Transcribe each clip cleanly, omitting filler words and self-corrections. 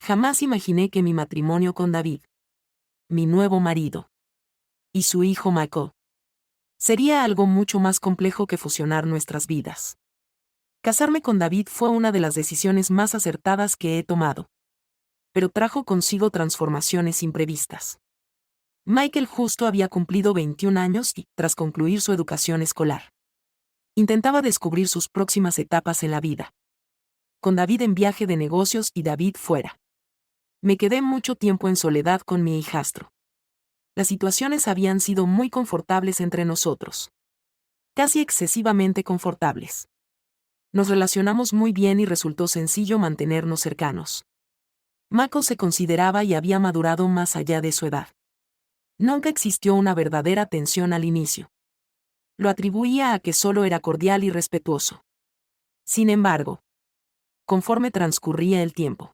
Jamás imaginé que mi matrimonio con David, mi nuevo marido, y su hijo Michael, sería algo mucho más complejo que fusionar nuestras vidas. Casarme con David fue una de las decisiones más acertadas que he tomado, pero trajo consigo transformaciones imprevistas. Michael justo había cumplido 21 años y, tras concluir su educación escolar, intentaba descubrir sus próximas etapas en la vida. Con David en viaje de negocios y David fuera, me quedé mucho tiempo en soledad con mi hijastro. Las situaciones habían sido muy confortables entre nosotros. Casi excesivamente confortables. Nos relacionamos muy bien y resultó sencillo mantenernos cercanos. Mako se consideraba y había madurado más allá de su edad. Nunca existió una verdadera tensión al inicio. Lo atribuía a que solo era cordial y respetuoso. Sin embargo, conforme transcurría el tiempo,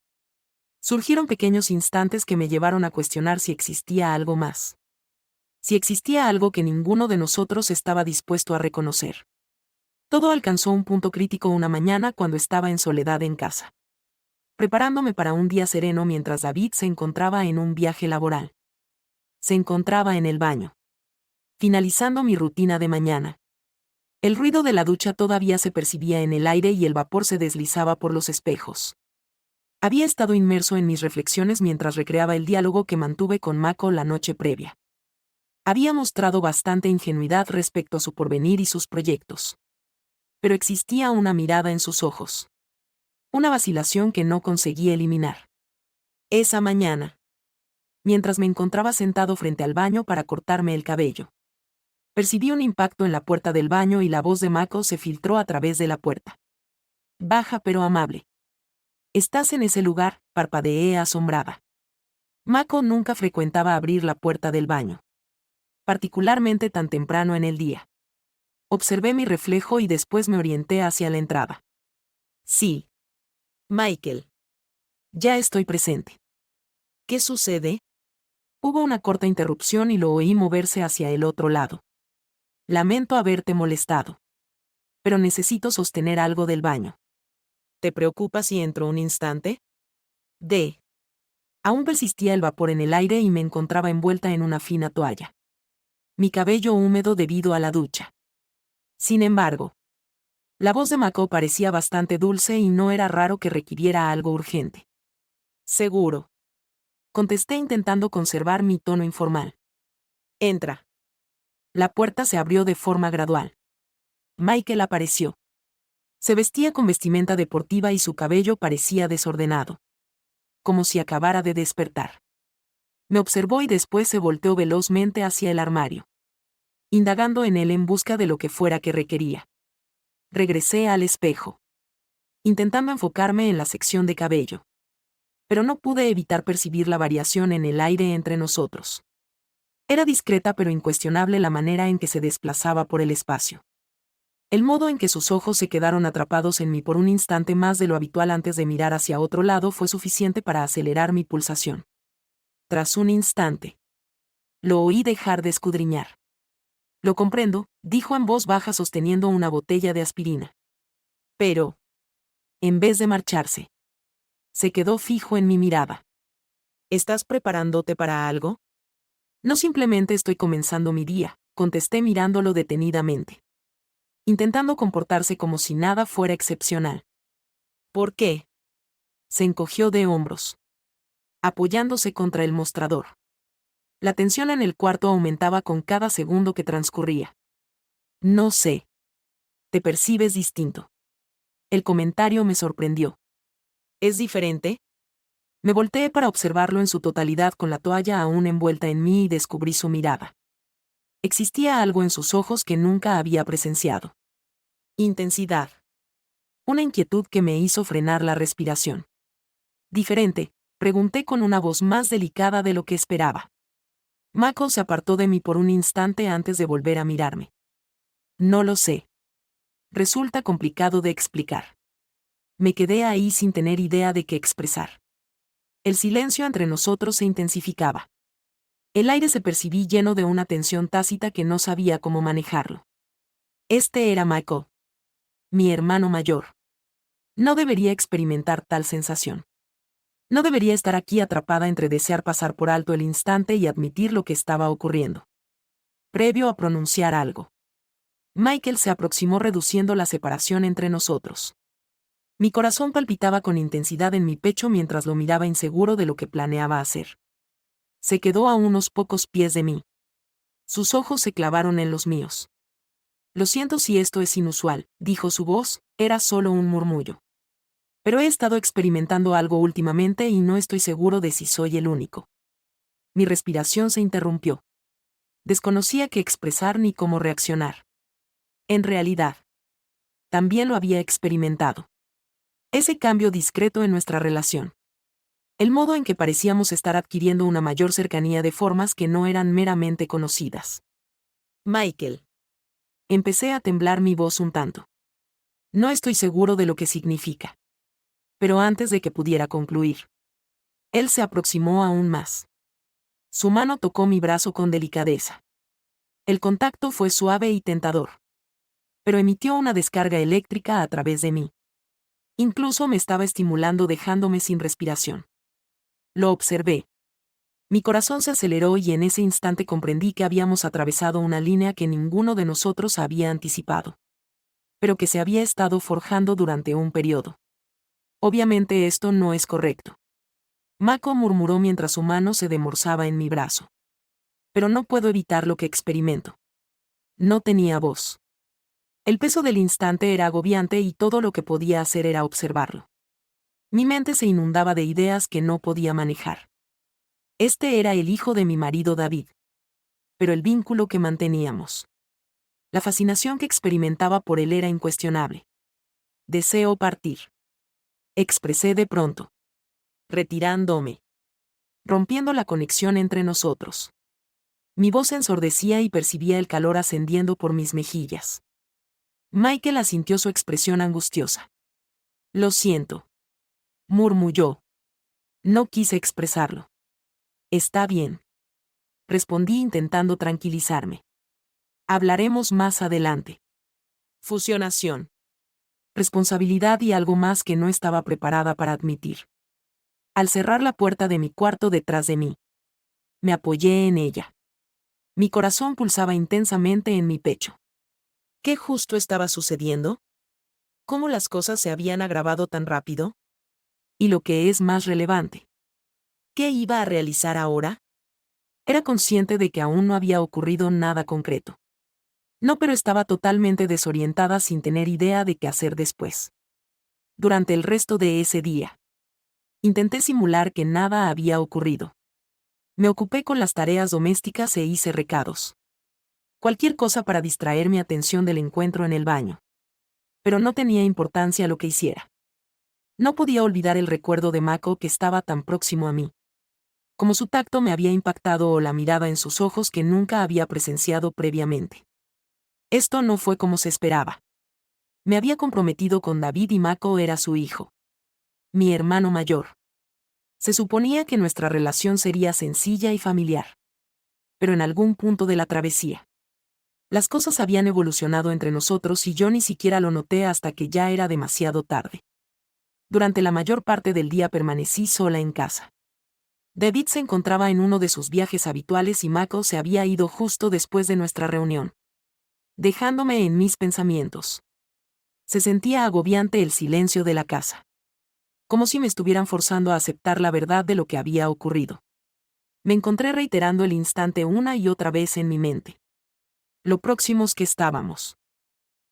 surgieron pequeños instantes que me llevaron a cuestionar si existía algo más. Si existía algo que ninguno de nosotros estaba dispuesto a reconocer. Todo alcanzó un punto crítico una mañana cuando estaba en soledad en casa, preparándome para un día sereno mientras David se encontraba en un viaje laboral. Se encontraba en el baño, finalizando mi rutina de mañana. El ruido de la ducha todavía se percibía en el aire y el vapor se deslizaba por los espejos. Había estado inmerso en mis reflexiones mientras recreaba el diálogo que mantuve con Mako la noche previa. Había mostrado bastante ingenuidad respecto a su porvenir y sus proyectos. Pero existía una mirada en sus ojos. Una vacilación que no conseguí eliminar. Esa mañana, mientras me encontraba sentado frente al baño para cortarme el cabello, percibí un impacto en la puerta del baño y la voz de Mako se filtró a través de la puerta. Baja pero amable. ¿Estás en ese lugar?, parpadeé asombrada. Mako nunca frecuentaba abrir la puerta del baño, particularmente tan temprano en el día. Observé mi reflejo y después me orienté hacia la entrada. Sí. Michael. Ya estoy presente. ¿Qué sucede? Hubo una corta interrupción y lo oí moverse hacia el otro lado. Lamento haberte molestado. Pero necesito sostener algo del baño. ¿Te preocupa si entro un instante? Aún persistía el vapor en el aire y me encontraba envuelta en una fina toalla. Mi cabello húmedo debido a la ducha. Sin embargo, la voz de Mako parecía bastante dulce y no era raro que requiriera algo urgente. Seguro. Contesté intentando conservar mi tono informal. Entra. La puerta se abrió de forma gradual. Michael apareció. Se vestía con vestimenta deportiva y su cabello parecía desordenado. Como si acabara de despertar. Me observó y después se volteó velozmente hacia el armario, indagando en él en busca de lo que fuera que requería. Regresé al espejo, intentando enfocarme en la sección de cabello. Pero no pude evitar percibir la variación en el aire entre nosotros. Era discreta pero incuestionable la manera en que se desplazaba por el espacio. El modo en que sus ojos se quedaron atrapados en mí por un instante más de lo habitual antes de mirar hacia otro lado fue suficiente para acelerar mi pulsación. Tras un instante, lo oí dejar de escudriñar. Lo comprendo, dijo en voz baja sosteniendo una botella de aspirina. Pero, en vez de marcharse, se quedó fijo en mi mirada. ¿Estás preparándote para algo? No, simplemente estoy comenzando mi día, contesté mirándolo detenidamente, intentando comportarse como si nada fuera excepcional. ¿Por qué? Se encogió de hombros, apoyándose contra el mostrador. La tensión en el cuarto aumentaba con cada segundo que transcurría. No sé. Te percibes distinto. El comentario me sorprendió. ¿Es diferente? Me volteé para observarlo en su totalidad con la toalla aún envuelta en mí y descubrí su mirada. Existía algo en sus ojos que nunca había presenciado. Intensidad. Una inquietud que me hizo frenar la respiración. ¿Diferente?, pregunté con una voz más delicada de lo que esperaba. Mako se apartó de mí por un instante antes de volver a mirarme. No lo sé. Resulta complicado de explicar. Me quedé ahí sin tener idea de qué expresar. El silencio entre nosotros se intensificaba. El aire se percibí lleno de una tensión tácita que no sabía cómo manejarlo. Este era Mako, mi hermano mayor. No debería experimentar tal sensación. No debería estar aquí atrapada entre desear pasar por alto el instante y admitir lo que estaba ocurriendo. Previo a pronunciar algo, Michael se aproximó reduciendo la separación entre nosotros. Mi corazón palpitaba con intensidad en mi pecho mientras lo miraba inseguro de lo que planeaba hacer. Se quedó a unos pocos pies de mí. Sus ojos se clavaron en los míos. Lo siento si esto es inusual, dijo su voz, era solo un murmullo. Pero he estado experimentando algo últimamente y no estoy seguro de si soy el único. Mi respiración se interrumpió. Desconocía qué expresar ni cómo reaccionar. En realidad, también lo había experimentado. Ese cambio discreto en nuestra relación. El modo en que parecíamos estar adquiriendo una mayor cercanía de formas que no eran meramente conocidas. Michael. Empecé a temblar mi voz un tanto. No estoy seguro de lo que significa. Pero antes de que pudiera concluir, él se aproximó aún más. Su mano tocó mi brazo con delicadeza. El contacto fue suave y tentador. Pero emitió una descarga eléctrica a través de mí. Incluso me estaba estimulando dejándome sin respiración. Lo observé. Mi corazón se aceleró y en ese instante comprendí que habíamos atravesado una línea que ninguno de nosotros había anticipado. Pero que se había estado forjando durante un periodo. Obviamente esto no es correcto. Mako murmuró mientras su mano se demorzaba en mi brazo. Pero no puedo evitar lo que experimento. No tenía voz. El peso del instante era agobiante y todo lo que podía hacer era observarlo. Mi mente se inundaba de ideas que no podía manejar. Este era el hijo de mi marido David. Pero el vínculo que manteníamos. La fascinación que experimentaba por él era incuestionable. Deseo partir. Expresé de pronto. Retirándome. Rompiendo la conexión entre nosotros. Mi voz se ensordecía y percibía el calor ascendiendo por mis mejillas. Michael asintió su expresión angustiosa. Lo siento. Murmulló. No quise expresarlo. Está bien. Respondí intentando tranquilizarme. Hablaremos más adelante. Fusionación. Responsabilidad y algo más que no estaba preparada para admitir. Al cerrar la puerta de mi cuarto detrás de mí, me apoyé en ella. Mi corazón pulsaba intensamente en mi pecho. ¿Qué justo estaba sucediendo? ¿Cómo las cosas se habían agravado tan rápido? Y lo que es más relevante, ¿qué iba a realizar ahora? Era consciente de que aún no había ocurrido nada concreto. No, pero estaba totalmente desorientada sin tener idea de qué hacer después. Durante el resto de ese día, intenté simular que nada había ocurrido. Me ocupé con las tareas domésticas e hice recados. Cualquier cosa para distraer mi atención del encuentro en el baño. Pero no tenía importancia lo que hiciera. No podía olvidar el recuerdo de Mako que estaba tan próximo a mí. Como su tacto me había impactado o la mirada en sus ojos que nunca había presenciado previamente. Esto no fue como se esperaba. Me había comprometido con David y Mako era su hijo. Mi hermano mayor. Se suponía que nuestra relación sería sencilla y familiar. Pero en algún punto de la travesía, las cosas habían evolucionado entre nosotros y yo ni siquiera lo noté hasta que ya era demasiado tarde. Durante la mayor parte del día permanecí sola en casa. David se encontraba en uno de sus viajes habituales y Mako se había ido justo después de nuestra reunión, dejándome en mis pensamientos. Se sentía agobiante el silencio de la casa. Como si me estuvieran forzando a aceptar la verdad de lo que había ocurrido. Me encontré reiterando el instante una y otra vez en mi mente. Lo próximos que estábamos.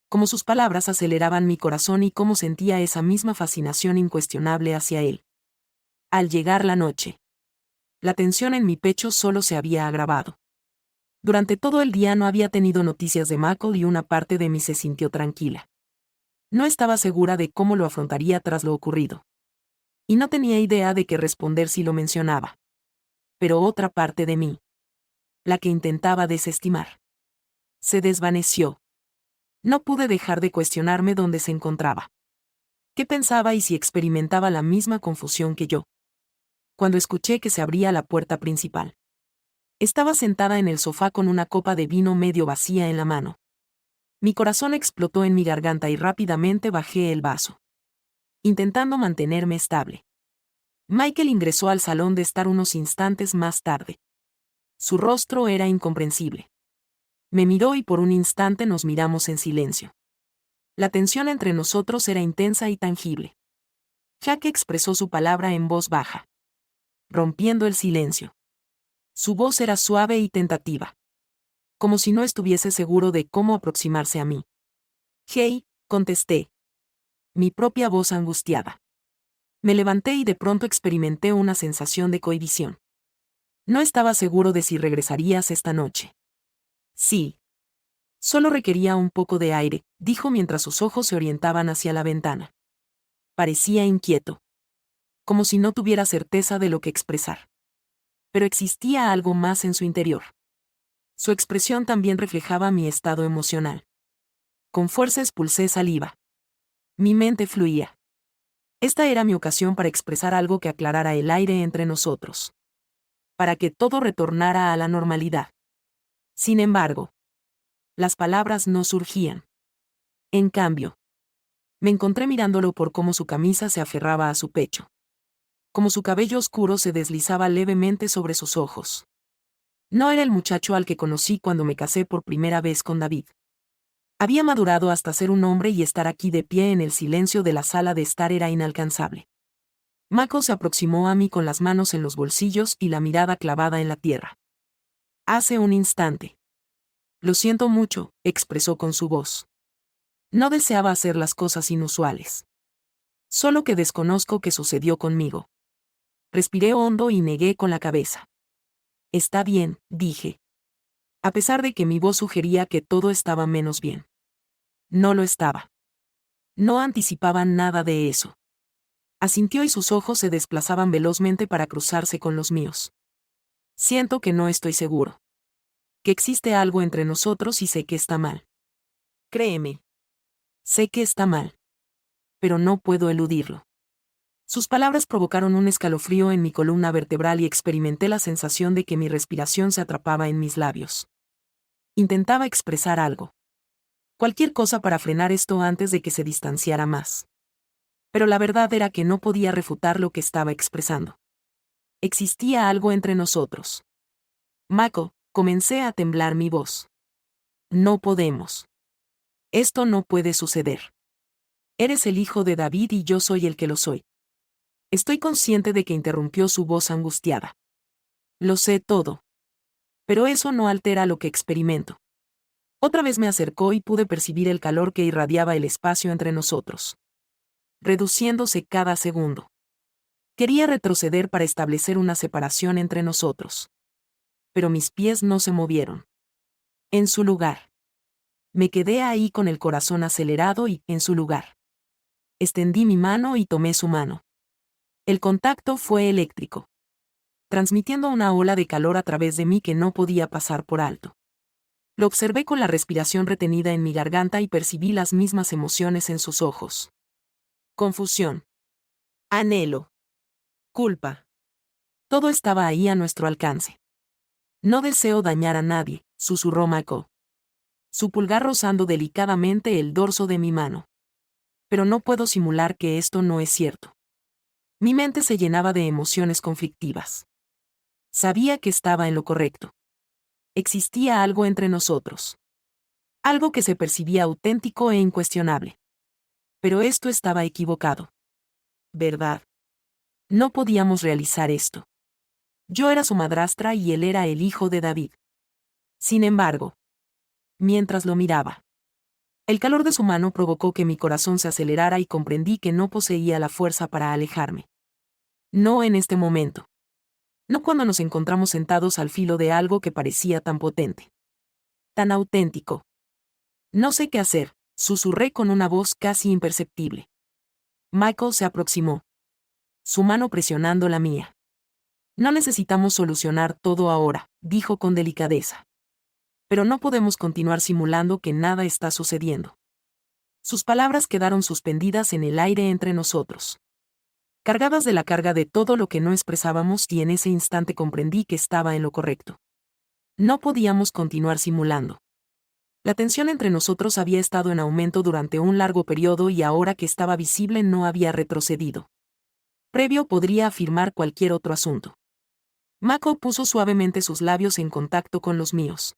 Cómo sus palabras aceleraban mi corazón y cómo sentía esa misma fascinación incuestionable hacia él. Al llegar la noche, la tensión en mi pecho solo se había agravado. Durante todo el día no había tenido noticias de Mako y una parte de mí se sintió tranquila. No estaba segura de cómo lo afrontaría tras lo ocurrido. Y no tenía idea de qué responder si lo mencionaba. Pero otra parte de mí, la que intentaba desestimar, se desvaneció. No pude dejar de cuestionarme dónde se encontraba. ¿Qué pensaba y si experimentaba la misma confusión que yo? Cuando escuché que se abría la puerta principal. Estaba sentada en el sofá con una copa de vino medio vacía en la mano. Mi corazón explotó en mi garganta y rápidamente bajé el vaso, intentando mantenerme estable. Michael ingresó al salón de estar unos instantes más tarde. Su rostro era incomprensible. Me miró y por un instante nos miramos en silencio. La tensión entre nosotros era intensa y tangible. Jack expresó su palabra en voz baja, rompiendo el silencio. Su voz era suave y tentativa, como si no estuviese seguro de cómo aproximarse a mí. «Hey», contesté. Mi propia voz angustiada. Me levanté y de pronto experimenté una sensación de cohibición. No estaba seguro de si regresarías esta noche. Sí. Solo requería un poco de aire, dijo mientras sus ojos se orientaban hacia la ventana. Parecía inquieto. Como si no tuviera certeza de lo que expresar. Pero existía algo más en su interior. Su expresión también reflejaba mi estado emocional. Con fuerza expulsé saliva. Mi mente fluía. Esta era mi ocasión para expresar algo que aclarara el aire entre nosotros. Para que todo retornara a la normalidad. Sin embargo, las palabras no surgían. En cambio, me encontré mirándolo por cómo su camisa se aferraba a su pecho. Como su cabello oscuro se deslizaba levemente sobre sus ojos. No era el muchacho al que conocí cuando me casé por primera vez con David. Había madurado hasta ser un hombre y estar aquí de pie en el silencio de la sala de estar era inalcanzable. Mako se aproximó a mí con las manos en los bolsillos y la mirada clavada en la tierra. Hace un instante. Lo siento mucho, expresó con su voz. No deseaba hacer las cosas inusuales. Solo que desconozco qué sucedió conmigo. Respiré hondo y negué con la cabeza. Está bien, dije. A pesar de que mi voz sugería que todo estaba menos bien. No lo estaba. No anticipaba nada de eso. Asintió y sus ojos se desplazaban velozmente para cruzarse con los míos. Siento que no estoy seguro. Que existe algo entre nosotros y sé que está mal. Créeme. Sé que está mal. Pero no puedo eludirlo. Sus palabras provocaron un escalofrío en mi columna vertebral y experimenté la sensación de que mi respiración se atrapaba en mis labios. Intentaba expresar algo. Cualquier cosa para frenar esto antes de que se distanciara más. Pero la verdad era que no podía refutar lo que estaba expresando. Existía algo entre nosotros. Mako, comencé a temblar mi voz. No podemos. Esto no puede suceder. Eres el hijo de David y yo soy el que lo soy. Estoy consciente de que interrumpió su voz angustiada. Lo sé todo. Pero eso no altera lo que experimento. Otra vez me acercó y pude percibir el calor que irradiaba el espacio entre nosotros. Reduciéndose cada segundo. Quería retroceder para establecer una separación entre nosotros. Pero mis pies no se movieron. En su lugar. Me quedé ahí con el corazón acelerado y, en su lugar. Extendí mi mano y tomé su mano. El contacto fue eléctrico. Transmitiendo una ola de calor a través de mí que no podía pasar por alto. Lo observé con la respiración retenida en mi garganta y percibí las mismas emociones en sus ojos. Confusión. Anhelo. Culpa. Todo estaba ahí a nuestro alcance. No deseo dañar a nadie, susurró Mako. Su pulgar rozando delicadamente el dorso de mi mano. Pero no puedo simular que esto no es cierto. Mi mente se llenaba de emociones conflictivas. Sabía que estaba en lo correcto. Existía algo entre nosotros. Algo que se percibía auténtico e incuestionable. Pero esto estaba equivocado. ¿Verdad? No podíamos realizar esto. Yo era su madrastra y él era el hijo de David. Sin embargo, mientras lo miraba, el calor de su mano provocó que mi corazón se acelerara y comprendí que no poseía la fuerza para alejarme. No en este momento. No cuando nos encontramos sentados al filo de algo que parecía tan potente. Tan auténtico. No sé qué hacer, susurré con una voz casi imperceptible. Michael se aproximó. Su mano presionando la mía. No necesitamos solucionar todo ahora, dijo con delicadeza. Pero no podemos continuar simulando que nada está sucediendo. Sus palabras quedaron suspendidas en el aire entre nosotros. Cargadas de la carga de todo lo que no expresábamos y en ese instante comprendí que estaba en lo correcto. No podíamos continuar simulando. La tensión entre nosotros había estado en aumento durante un largo periodo y ahora que estaba visible no había retrocedido. Previo podría afirmar cualquier otro asunto. Mako puso suavemente sus labios en contacto con los míos.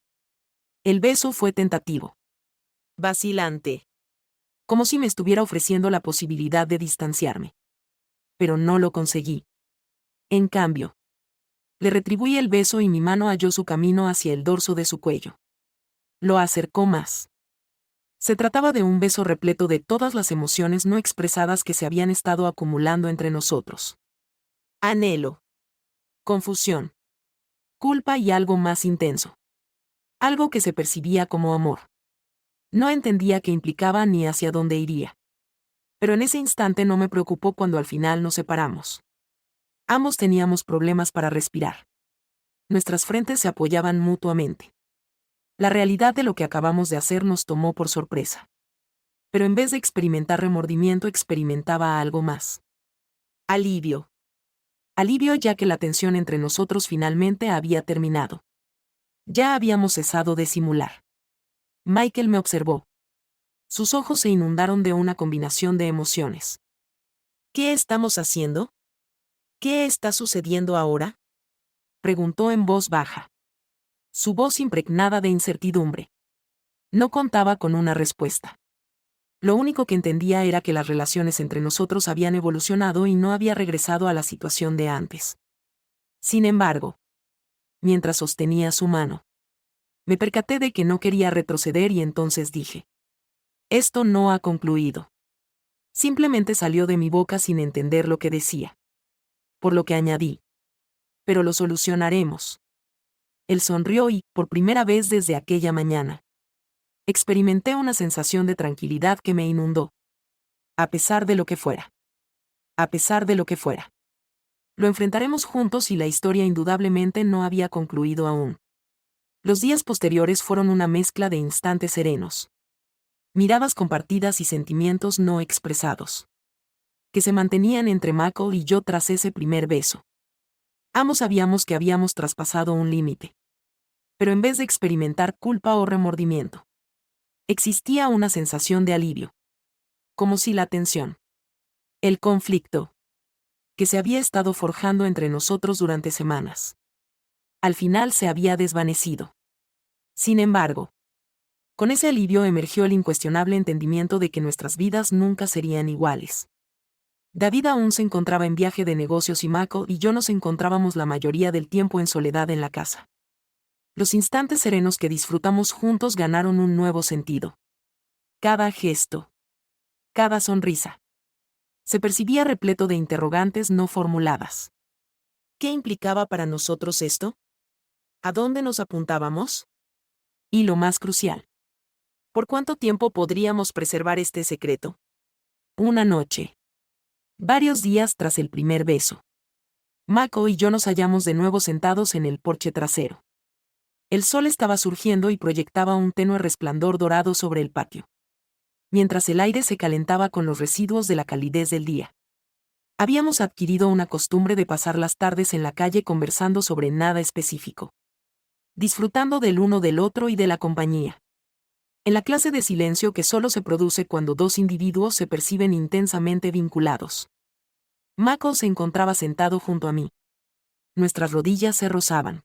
El beso fue tentativo. Vacilante. Como si me estuviera ofreciendo la posibilidad de distanciarme. Pero no lo conseguí. En cambio, le retribuí el beso y mi mano halló su camino hacia el dorso de su cuello. Lo acercó más. Se trataba de un beso repleto de todas las emociones no expresadas que se habían estado acumulando entre nosotros. Anhelo. Confusión. Culpa y algo más intenso. Algo que se percibía como amor. No entendía qué implicaba ni hacia dónde iría. Pero en ese instante no me preocupó cuando al final nos separamos. Ambos teníamos problemas para respirar. Nuestras frentes se apoyaban mutuamente. La realidad de lo que acabamos de hacer nos tomó por sorpresa. Pero en vez de experimentar remordimiento, experimentaba algo más. Alivio. Alivio, ya que la tensión entre nosotros finalmente había terminado. Ya habíamos cesado de simular. Michael me observó. Sus ojos se inundaron de una combinación de emociones. ¿Qué estamos haciendo? ¿Qué está sucediendo ahora? Preguntó en voz baja. Su voz impregnada de incertidumbre. No contaba con una respuesta. Lo único que entendía era que las relaciones entre nosotros habían evolucionado y no había regresado a la situación de antes. Sin embargo, mientras sostenía su mano, me percaté de que no quería retroceder y entonces dije: esto no ha concluido. Simplemente salió de mi boca sin entender lo que decía. Por lo que añadí: pero lo solucionaremos. Él sonrió y, por primera vez desde aquella mañana, experimenté una sensación de tranquilidad que me inundó. A pesar de lo que fuera. A pesar de lo que fuera. Lo enfrentaremos juntos y la historia indudablemente no había concluido aún. Los días posteriores fueron una mezcla de instantes serenos. Miradas compartidas y sentimientos no expresados. Que se mantenían entre Michael y yo tras ese primer beso. Ambos sabíamos que habíamos traspasado un límite. Pero en vez de experimentar culpa o remordimiento, existía una sensación de alivio. Como si la tensión, el conflicto, que se había estado forjando entre nosotros durante semanas, al final se había desvanecido. Sin embargo, con ese alivio emergió el incuestionable entendimiento de que nuestras vidas nunca serían iguales. David aún se encontraba en viaje de negocios y Michael y yo nos encontrábamos la mayoría del tiempo en soledad en la casa. Los instantes serenos que disfrutamos juntos ganaron un nuevo sentido. Cada gesto, cada sonrisa, se percibía repleto de interrogantes no formuladas. ¿Qué implicaba para nosotros esto? ¿A dónde nos apuntábamos? Y lo más crucial, ¿por cuánto tiempo podríamos preservar este secreto? Una noche. Varios días tras el primer beso. Mako y yo nos hallamos de nuevo sentados en el porche trasero. El sol estaba surgiendo y proyectaba un tenue resplandor dorado sobre el patio, mientras el aire se calentaba con los residuos de la calidez del día. Habíamos adquirido una costumbre de pasar las tardes en la calle conversando sobre nada específico, disfrutando del uno del otro y de la compañía. En la clase de silencio que solo se produce cuando dos individuos se perciben intensamente vinculados. Mako se encontraba sentado junto a mí. Nuestras rodillas se rozaban.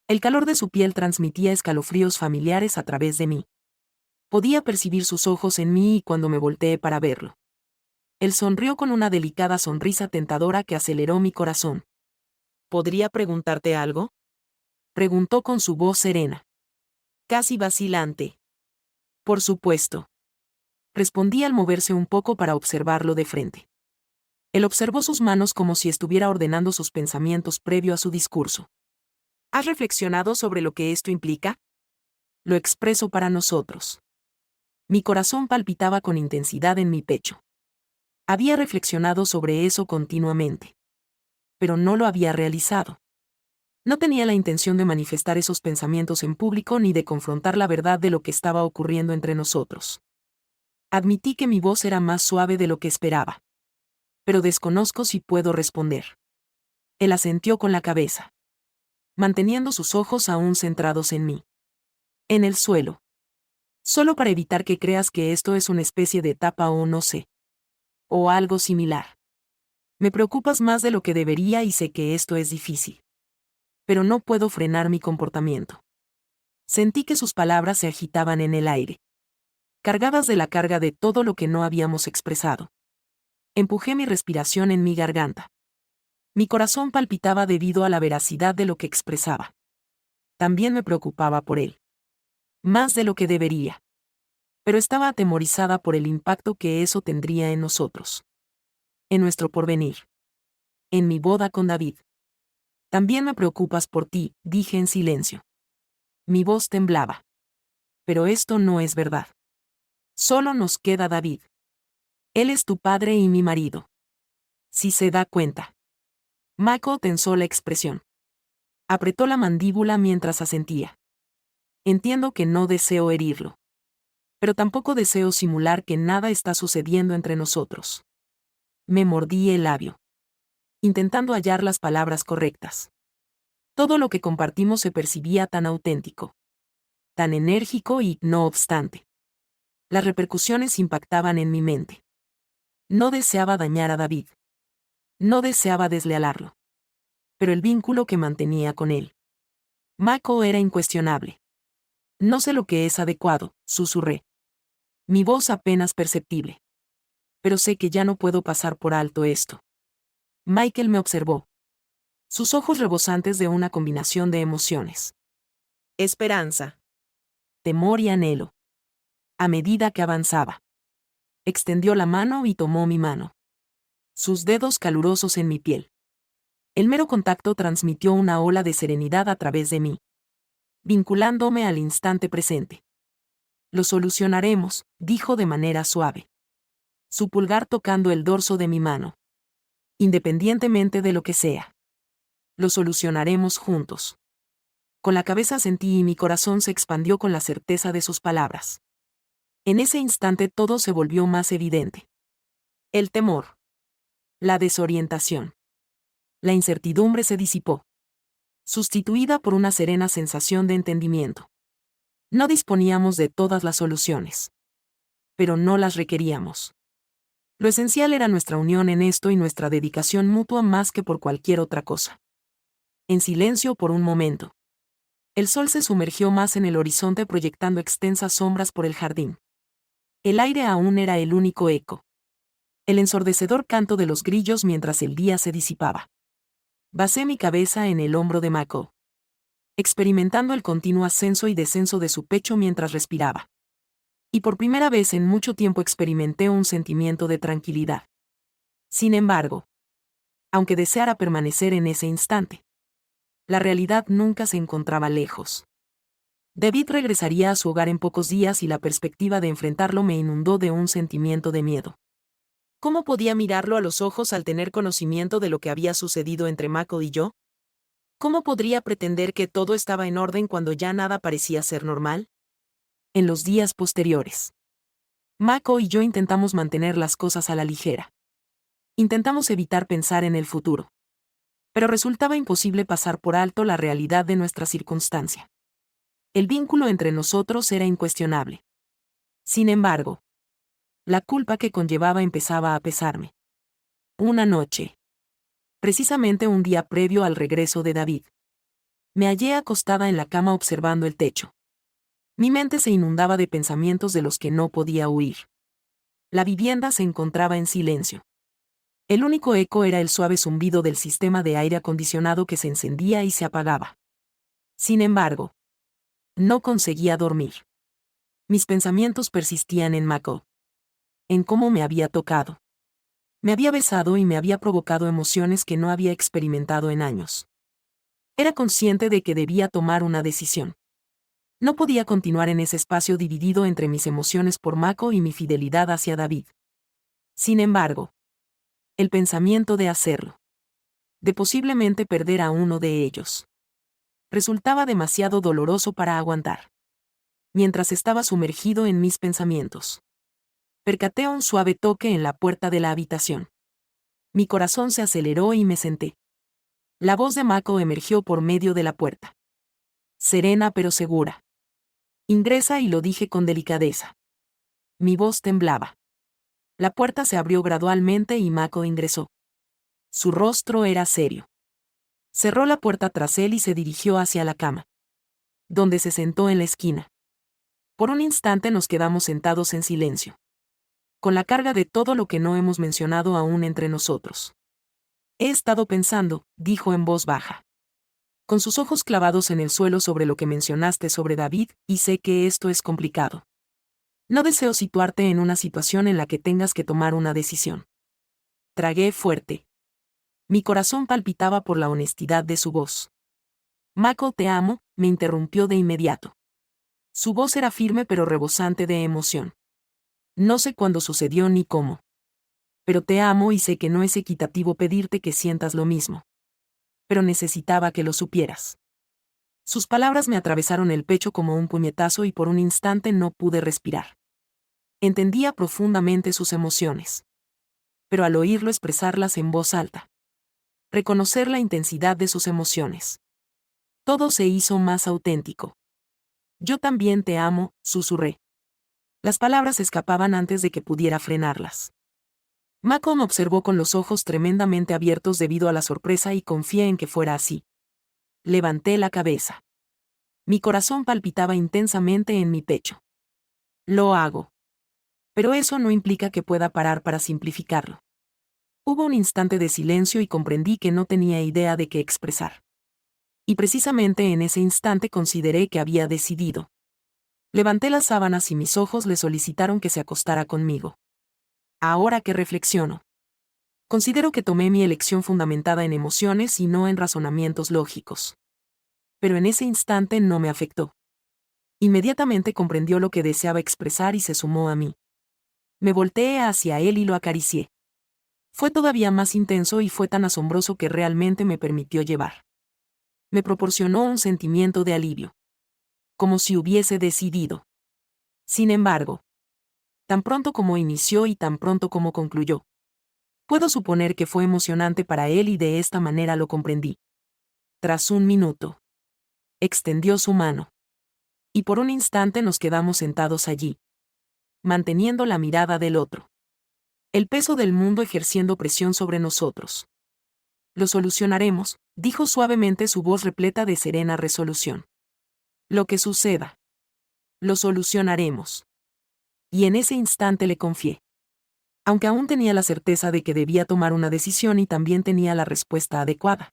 El calor de su piel transmitía escalofríos familiares a través de mí. Podía percibir sus ojos en mí y cuando me volteé para verlo. Él sonrió con una delicada sonrisa tentadora que aceleró mi corazón. ¿Podría preguntarte algo? Preguntó con su voz serena, casi vacilante. Por supuesto. Respondí al moverse un poco para observarlo de frente. Él observó sus manos como si estuviera ordenando sus pensamientos previo a su discurso. ¿Has reflexionado sobre lo que esto implica? Lo expreso para nosotros. Mi corazón palpitaba con intensidad en mi pecho. Había reflexionado sobre eso continuamente. Pero no lo había realizado. No tenía la intención de manifestar esos pensamientos en público ni de confrontar la verdad de lo que estaba ocurriendo entre nosotros. Admití que mi voz era más suave de lo que esperaba. Pero desconozco si puedo responder. Él asintió con la cabeza, manteniendo sus ojos aún centrados en mí. En el suelo. Solo para evitar que creas que esto es una especie de etapa o no sé. O algo similar. Me preocupas más de lo que debería y sé que esto es difícil. Pero no puedo frenar mi comportamiento. Sentí que sus palabras se agitaban en el aire, cargadas de la carga de todo lo que no habíamos expresado. Empujé mi respiración en mi garganta. Mi corazón palpitaba debido a la veracidad de lo que expresaba. También me preocupaba por él. Más de lo que debería. Pero estaba atemorizada por el impacto que eso tendría en nosotros. En nuestro porvenir. En mi boda con David. También me preocupas por ti, dije en silencio. Mi voz temblaba. Pero esto no es verdad. Solo nos queda David. Él es tu padre y mi marido. Si se da cuenta. Mako tensó la expresión. Apretó la mandíbula mientras asentía. Entiendo que no deseo herirlo. Pero tampoco deseo simular que nada está sucediendo entre nosotros. Me mordí el labio, intentando hallar las palabras correctas. Todo lo que compartimos se percibía tan auténtico, tan enérgico y, no obstante, las repercusiones impactaban en mi mente. No deseaba dañar a David. No deseaba deslealarlo. Pero el vínculo que mantenía con él. Mako era incuestionable. No sé lo que es adecuado, susurré. Mi voz apenas perceptible. Pero sé que ya no puedo pasar por alto esto. Michael me observó. Sus ojos rebosantes de una combinación de emociones. Esperanza. Temor y anhelo. A medida que avanzaba. Extendió la mano y tomó mi mano. Sus dedos calurosos en mi piel. El mero contacto transmitió una ola de serenidad a través de mí, vinculándome al instante presente. Lo solucionaremos, dijo de manera suave. Su pulgar tocando el dorso de mi mano. Independientemente de lo que sea. Lo solucionaremos juntos. Con la cabeza sentí y mi corazón se expandió con la certeza de sus palabras. En ese instante todo se volvió más evidente. El temor. La desorientación. La incertidumbre se disipó, sustituida por una serena sensación de entendimiento. No disponíamos de todas las soluciones. Pero no las requeríamos. Lo esencial era nuestra unión en esto y nuestra dedicación mutua más que por cualquier otra cosa. En silencio por un momento. El sol se sumergió más en el horizonte proyectando extensas sombras por el jardín. El aire aún era el único eco. El ensordecedor canto de los grillos mientras el día se disipaba. Basé mi cabeza en el hombro de Mako, experimentando el continuo ascenso y descenso de su pecho mientras respiraba. Y por primera vez en mucho tiempo experimenté un sentimiento de tranquilidad. Sin embargo, aunque deseara permanecer en ese instante, la realidad nunca se encontraba lejos. David regresaría a su hogar en pocos días y la perspectiva de enfrentarlo me inundó de un sentimiento de miedo. ¿Cómo podía mirarlo a los ojos al tener conocimiento de lo que había sucedido entre Mako y yo? ¿Cómo podría pretender que todo estaba en orden cuando ya nada parecía ser normal? En los días posteriores, Mako y yo intentamos mantener las cosas a la ligera. Intentamos evitar pensar en el futuro. Pero resultaba imposible pasar por alto la realidad de nuestra circunstancia. El vínculo entre nosotros era incuestionable. Sin embargo, la culpa que conllevaba empezaba a pesarme. Una noche. Precisamente un día previo al regreso de David. Me hallé acostada en la cama observando el techo. Mi mente se inundaba de pensamientos de los que no podía huir. La vivienda se encontraba en silencio. El único eco era el suave zumbido del sistema de aire acondicionado que se encendía y se apagaba. Sin embargo, no conseguía dormir. Mis pensamientos persistían en Mako. En cómo me había tocado. Me había besado y me había provocado emociones que no había experimentado en años. Era consciente de que debía tomar una decisión. No podía continuar en ese espacio dividido entre mis emociones por Mako y mi fidelidad hacia David. Sin embargo, el pensamiento de hacerlo, de posiblemente perder a uno de ellos, resultaba demasiado doloroso para aguantar. Mientras estaba sumergido en mis pensamientos, percaté un suave toque en la puerta de la habitación. Mi corazón se aceleró y me senté. La voz de Mako emergió por medio de la puerta. Serena pero segura. Ingresa, y lo dije con delicadeza. Mi voz temblaba. La puerta se abrió gradualmente y Mako ingresó. Su rostro era serio. Cerró la puerta tras él y se dirigió hacia la cama, donde se sentó en la esquina. Por un instante nos quedamos sentados en silencio, con la carga de todo lo que no hemos mencionado aún entre nosotros. He estado pensando, dijo en voz baja, con sus ojos clavados en el suelo sobre lo que mencionaste sobre David, y sé que esto es complicado. No deseo situarte en una situación en la que tengas que tomar una decisión. Tragué fuerte. Mi corazón palpitaba por la honestidad de su voz. Mako, te amo, me interrumpió de inmediato. Su voz era firme pero rebosante de emoción. No sé cuándo sucedió ni cómo. Pero te amo y sé que no es equitativo pedirte que sientas lo mismo. Pero necesitaba que lo supieras. Sus palabras me atravesaron el pecho como un puñetazo y por un instante no pude respirar. Entendía profundamente sus emociones. Pero al oírlo expresarlas en voz alta, reconocer la intensidad de sus emociones, todo se hizo más auténtico. Yo también te amo, susurré. Las palabras escapaban antes de que pudiera frenarlas. Mako me observó con los ojos tremendamente abiertos debido a la sorpresa y confié en que fuera así. Levanté la cabeza. Mi corazón palpitaba intensamente en mi pecho. Lo hago. Pero eso no implica que pueda parar para simplificarlo. Hubo un instante de silencio y comprendí que no tenía idea de qué expresar. Y precisamente en ese instante consideré que había decidido. Levanté las sábanas y mis ojos le solicitaron que se acostara conmigo. Ahora que reflexiono, considero que tomé mi elección fundamentada en emociones y no en razonamientos lógicos. Pero en ese instante no me afectó. Inmediatamente comprendió lo que deseaba expresar y se sumó a mí. Me volteé hacia él y lo acaricié. Fue todavía más intenso y fue tan asombroso que realmente me permitió llevar. Me proporcionó un sentimiento de alivio. Como si hubiese decidido. Sin embargo, tan pronto como inició y tan pronto como concluyó, puedo suponer que fue emocionante para él y de esta manera lo comprendí. Tras un minuto, extendió su mano. Y por un instante nos quedamos sentados allí, manteniendo la mirada del otro. El peso del mundo ejerciendo presión sobre nosotros. Lo solucionaremos, dijo suavemente su voz repleta de serena resolución. Lo que suceda. Lo solucionaremos. Y en ese instante le confié. Aunque aún tenía la certeza de que debía tomar una decisión y también tenía la respuesta adecuada.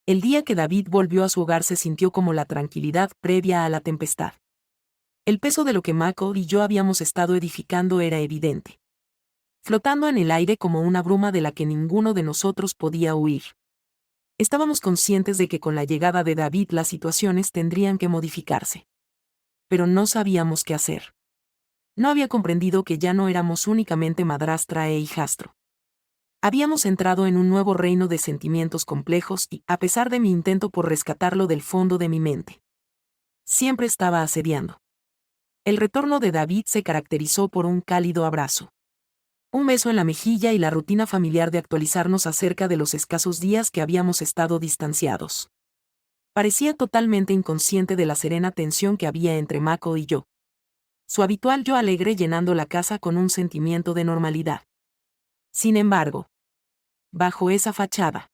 El día que David volvió a su hogar se sintió como la tranquilidad previa a la tempestad. El peso de lo que Mako y yo habíamos estado edificando era evidente. Flotando en el aire como una bruma de la que ninguno de nosotros podía huir. Estábamos conscientes de que con la llegada de David las situaciones tendrían que modificarse. Pero no sabíamos qué hacer. No había comprendido que ya no éramos únicamente madrastra e hijastro. Habíamos entrado en un nuevo reino de sentimientos complejos y, a pesar de mi intento por rescatarlo del fondo de mi mente, siempre estaba asediando. El retorno de David se caracterizó por un cálido abrazo. Un beso en la mejilla y la rutina familiar de actualizarnos acerca de los escasos días que habíamos estado distanciados. Parecía totalmente inconsciente de la serena tensión que había entre Mako y yo. Su habitual yo alegre llenando la casa con un sentimiento de normalidad. Sin embargo, bajo esa fachada,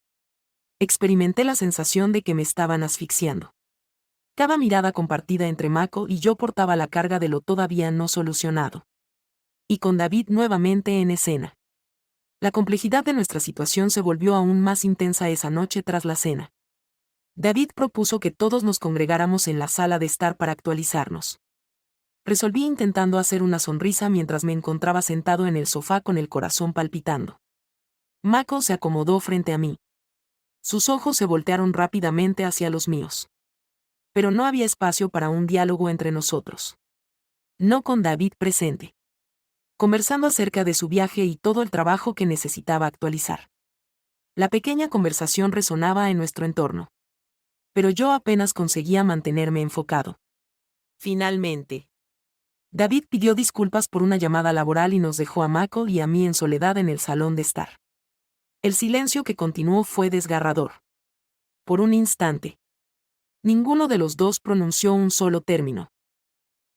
experimenté la sensación de que me estaban asfixiando. Cada mirada compartida entre Mako y yo portaba la carga de lo todavía no solucionado. Y con David nuevamente en escena. La complejidad de nuestra situación se volvió aún más intensa esa noche tras la cena. David propuso que todos nos congregáramos en la sala de estar para actualizarnos. Resolví intentando hacer una sonrisa mientras me encontraba sentado en el sofá con el corazón palpitando. Mako se acomodó frente a mí. Sus ojos se voltearon rápidamente hacia los míos. Pero no había espacio para un diálogo entre nosotros. No con David presente. Conversando acerca de su viaje y todo el trabajo que necesitaba actualizar. La pequeña conversación resonaba en nuestro entorno. Pero yo apenas conseguía mantenerme enfocado. Finalmente, David pidió disculpas por una llamada laboral y nos dejó a Mako y a mí en soledad en el salón de estar. El silencio que continuó fue desgarrador. Por un instante, ninguno de los dos pronunció un solo término.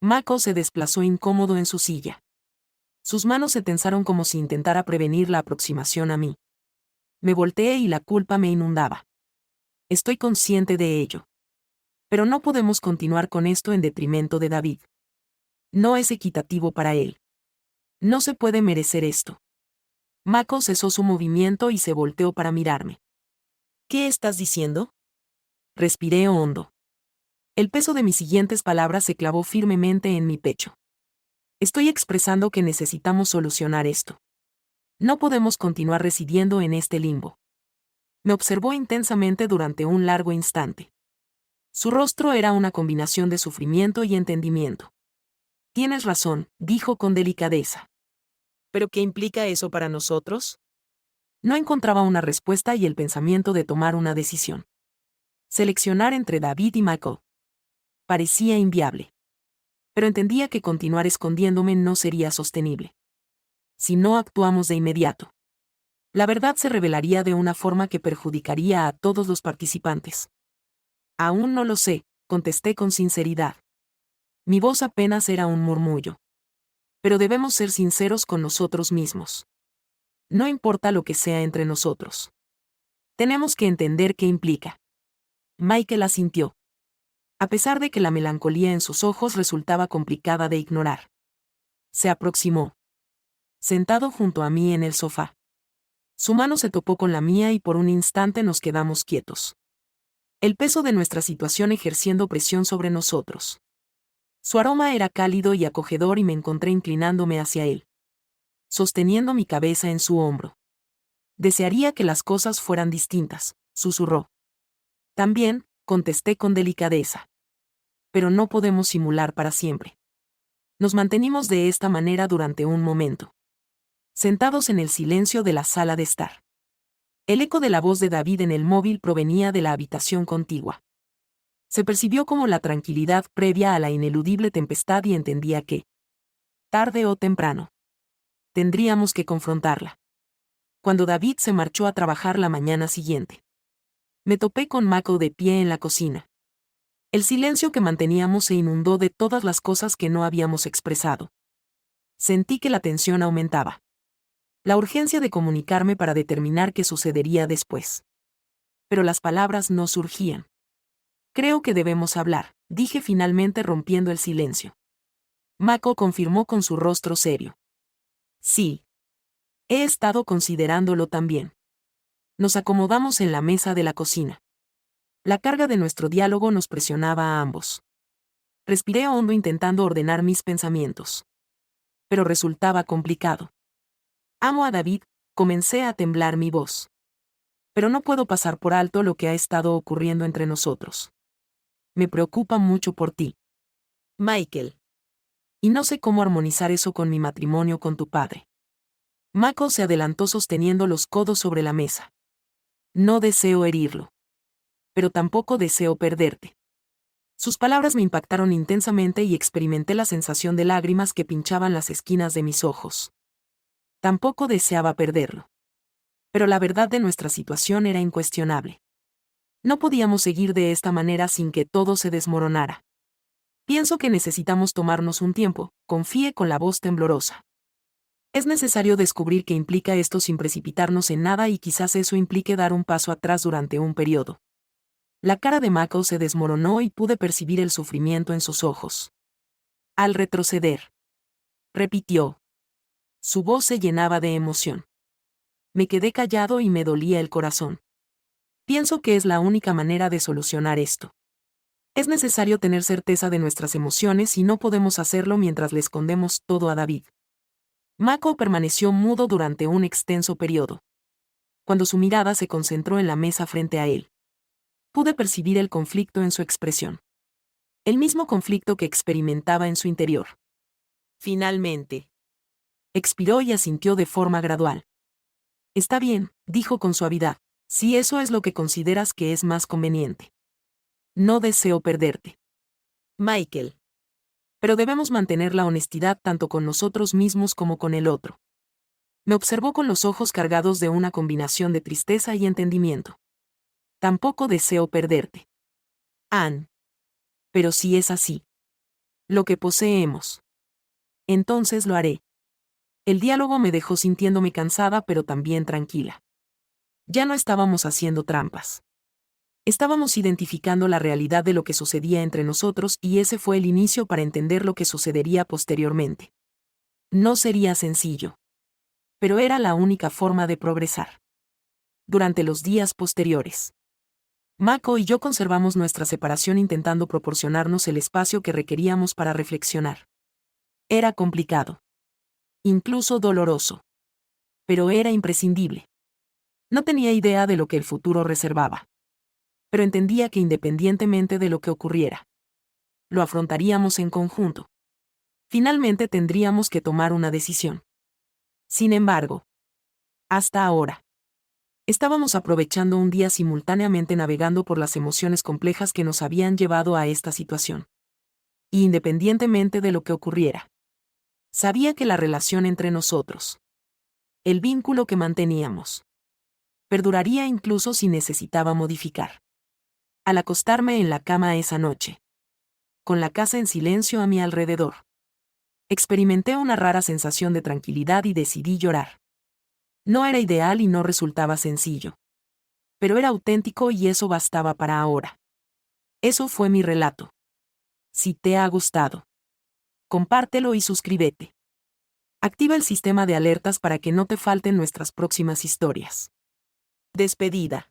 Mako se desplazó incómodo en su silla. Sus manos se tensaron como si intentara prevenir la aproximación a mí. Me volteé y la culpa me inundaba. Estoy consciente de ello. Pero no podemos continuar con esto en detrimento de David. No es equitativo para él. No se puede merecer esto. Mako cesó su movimiento y se volteó para mirarme. ¿Qué estás diciendo? Respiré hondo. El peso de mis siguientes palabras se clavó firmemente en mi pecho. Estoy expresando que necesitamos solucionar esto. No podemos continuar residiendo en este limbo. Me observó intensamente durante un largo instante. Su rostro era una combinación de sufrimiento y entendimiento. Tienes razón, dijo con delicadeza. ¿Pero qué implica eso para nosotros? No encontraba una respuesta y el pensamiento de tomar una decisión. Seleccionar entre David y Michael. Parecía inviable. Pero entendía que continuar escondiéndome no sería sostenible. Si no actuamos de inmediato, la verdad se revelaría de una forma que perjudicaría a todos los participantes. Aún no lo sé, contesté con sinceridad. Mi voz apenas era un murmullo. Pero debemos ser sinceros con nosotros mismos. No importa lo que sea entre nosotros. Tenemos que entender qué implica. Michael asintió. A pesar de que la melancolía en sus ojos resultaba complicada de ignorar. Se aproximó. Sentado junto a mí en el sofá. Su mano se topó con la mía y por un instante nos quedamos quietos. El peso de nuestra situación ejerciendo presión sobre nosotros. Su aroma era cálido y acogedor y me encontré inclinándome hacia él. Sosteniendo mi cabeza en su hombro. Desearía que las cosas fueran distintas, susurró. También, contesté con delicadeza. Pero no podemos simular para siempre. Nos mantenimos de esta manera durante un momento. Sentados en el silencio de la sala de estar. El eco de la voz de David en el móvil provenía de la habitación contigua. Se percibió como la tranquilidad previa a la ineludible tempestad y entendía que, tarde o temprano, tendríamos que confrontarla. Cuando David se marchó a trabajar la mañana siguiente, me topé con Mako de pie en la cocina. El silencio que manteníamos se inundó de todas las cosas que no habíamos expresado. Sentí que la tensión aumentaba. La urgencia de comunicarme para determinar qué sucedería después. Pero las palabras no surgían. Creo que debemos hablar, dije finalmente rompiendo el silencio. Mako confirmó con su rostro serio. Sí. He estado considerándolo también. Nos acomodamos en la mesa de la cocina. La carga de nuestro diálogo nos presionaba a ambos. Respiré hondo intentando ordenar mis pensamientos. Pero resultaba complicado. Amo a David, comencé a temblar mi voz. Pero no puedo pasar por alto lo que ha estado ocurriendo entre nosotros. Me preocupa mucho por ti, Michael. Y no sé cómo armonizar eso con mi matrimonio con tu padre. Mako se adelantó sosteniendo los codos sobre la mesa. No deseo herirlo. Pero tampoco deseo perderte. Sus palabras me impactaron intensamente y experimenté la sensación de lágrimas que pinchaban las esquinas de mis ojos. Tampoco deseaba perderlo. Pero la verdad de nuestra situación era incuestionable. No podíamos seguir de esta manera sin que todo se desmoronara. Pienso que necesitamos tomarnos un tiempo, confié con la voz temblorosa. Es necesario descubrir qué implica esto sin precipitarnos en nada y quizás eso implique dar un paso atrás durante un periodo. La cara de Mako se desmoronó y pude percibir el sufrimiento en sus ojos. Al retroceder. Repitió. Su voz se llenaba de emoción. Me quedé callado y me dolía el corazón. Pienso que es la única manera de solucionar esto. Es necesario tener certeza de nuestras emociones y no podemos hacerlo mientras le escondemos todo a David. Mako permaneció mudo durante un extenso periodo. Cuando su mirada se concentró en la mesa frente a él, pude percibir el conflicto en su expresión. El mismo conflicto que experimentaba en su interior. Finalmente, expiró y asintió de forma gradual. Está bien, dijo con suavidad, si eso es lo que consideras que es más conveniente. No deseo perderte, Michael. Pero debemos mantener la honestidad tanto con nosotros mismos como con el otro. Me observó con los ojos cargados de una combinación de tristeza y entendimiento. Tampoco deseo perderte, Anne. Pero si es así, lo que poseemos, entonces lo haré. El diálogo me dejó sintiéndome cansada pero también tranquila. Ya no estábamos haciendo trampas. Estábamos identificando la realidad de lo que sucedía entre nosotros y ese fue el inicio para entender lo que sucedería posteriormente. No sería sencillo. Pero era la única forma de progresar. Durante los días posteriores, Mako y yo conservamos nuestra separación intentando proporcionarnos el espacio que requeríamos para reflexionar. Era complicado. Incluso doloroso. Pero era imprescindible. No tenía idea de lo que el futuro reservaba. Pero entendía que independientemente de lo que ocurriera, lo afrontaríamos en conjunto. Finalmente tendríamos que tomar una decisión. Sin embargo, hasta ahora, estábamos aprovechando un día simultáneamente navegando por las emociones complejas que nos habían llevado a esta situación. Y independientemente de lo que ocurriera, sabía que la relación entre nosotros, el vínculo que manteníamos, perduraría incluso si necesitaba modificar. Al acostarme en la cama esa noche, con la casa en silencio a mi alrededor, experimenté una rara sensación de tranquilidad y decidí llorar. No era ideal y no resultaba sencillo. Pero era auténtico y eso bastaba para ahora. Eso fue mi relato. Si te ha gustado, compártelo y suscríbete. Activa el sistema de alertas para que no te falten nuestras próximas historias. Despedida.